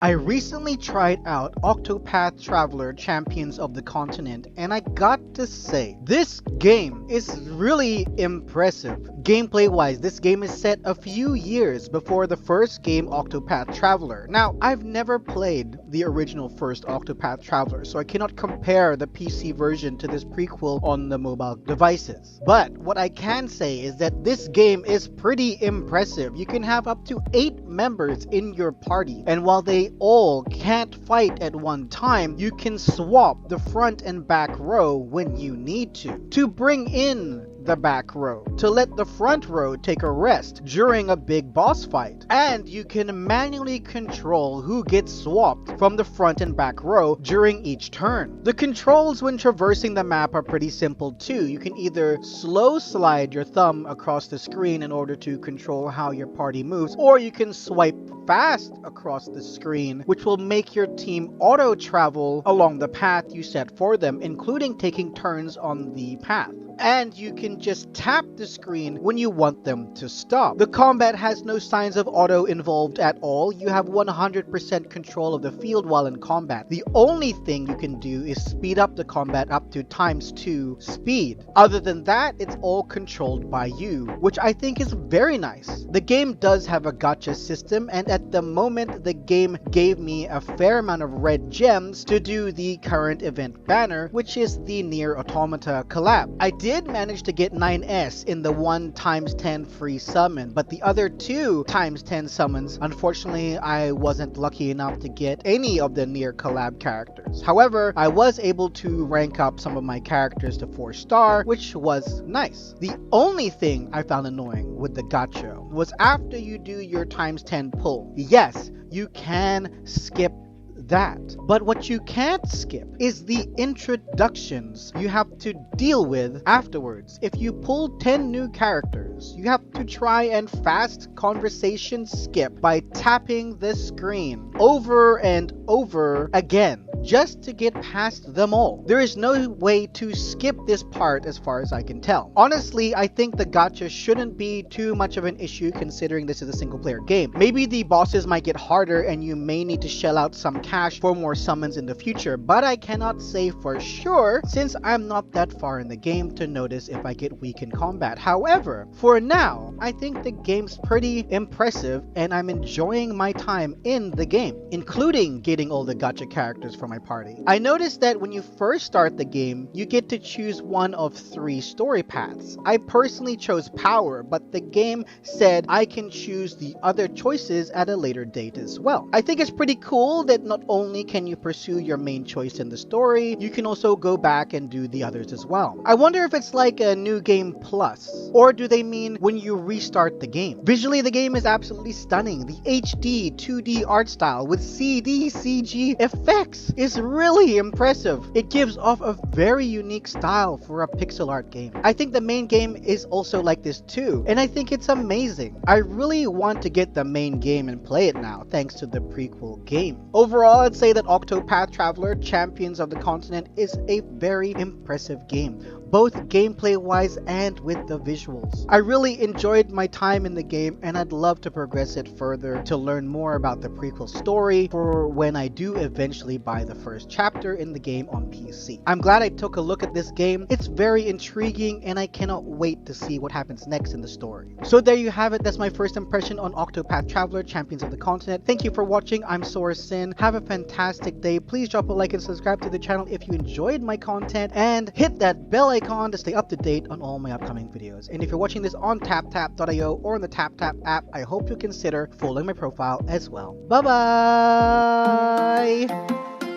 I recently tried out Octopath Traveler Champions of the Continent, and I got to say, this game is really impressive. Gameplay wise, this game is set a few years before the first game, Octopath Traveler. Now, I've never played the original first Octopath Traveler, so I cannot compare the PC version to this prequel on the mobile devices. But what I can say is that this game is pretty impressive. You can have up to 8 members in your party, and while they all can't fight at one time, you can swap the front and back row when you need to bring in the back row, to let the front row take a rest during a big boss fight, and you can manually control who gets swapped from the front and back row during each turn. The controls when traversing the map are pretty simple too. You can either slow slide your thumb across the screen in order to control how your party moves, or you can swipe fast across the screen, which will make your team auto travel along the path you set for them, including taking turns on the path. And you can just tap the screen when you want them to stop. The combat has no signs of auto involved at all. You have 100% control of the field while in combat. The only thing you can do is speed up the combat up to ×2 speed. Other than that, it's all controlled by you, which I think is very nice. The game does have a gacha system, and at the moment the game gave me a fair amount of red gems to do the current event banner, which is the Nier Automata collab. I did manage to get 9S in the 1×10 free summon, but the other 2×10 summons, unfortunately I wasn't lucky enough to get any of the Nier collab characters. However, I was able to rank up some of my characters to 4-star, which was nice. The only thing I found annoying with the gacha was after you do your ×10 pull. Yes, you can skip that, but what you can't skip is the introductions you have to deal with afterwards. If you pull 10 new characters, you have to try and fast conversation skip by tapping the screen over and over again just to get past them all. There is no way to skip this part as far as I can tell. Honestly, I think the gacha shouldn't be too much of an issue considering this is a single player game. Maybe the bosses might get harder and you may need to shell out some cash for more summons in the future, but I cannot say for sure since I'm not that far in the game to notice if I get weak in combat. However, for now, I think the game's pretty impressive and I'm enjoying my time in the game, including getting all the gacha characters from my party. I noticed that when you first start the game, you get to choose one of 3 story paths. I personally chose power, but the game said I can choose the other choices at a later date as well. I think it's pretty cool that not only can you pursue your main choice in the story, you can also go back and do the others as well. I wonder if it's like a new game plus, or do they mean when you restart the game? Visually, the game is absolutely stunning. The HD 2D art style with CD CG effects is really impressive. It gives off a very unique style for a pixel art game. I think the main game is also like this too, and I think it's amazing. I really want to get the main game and play it now thanks to the prequel game. Overall, I'd say that Octopath Traveler Champions of the Continent is a very impressive game, both gameplay wise and with the visuals. I really enjoyed my time in the game and I'd love to progress it further to learn more about the prequel story for when I do eventually buy the first chapter in the game on PC. I'm glad I took a look at this game. It's very intriguing and I cannot wait to see what happens next in the story. So there you have it. That's my first impression on Octopath Traveler Champions of the Continent. Thank you for watching. I'm Sora Sin. Have a fantastic day. Please drop a like and subscribe to the channel if you enjoyed my content, and hit that bell icon to stay up to date on all my upcoming videos. And if you're watching this on TapTap.io or on the TapTap app, I hope you consider following my profile as well. Bye bye!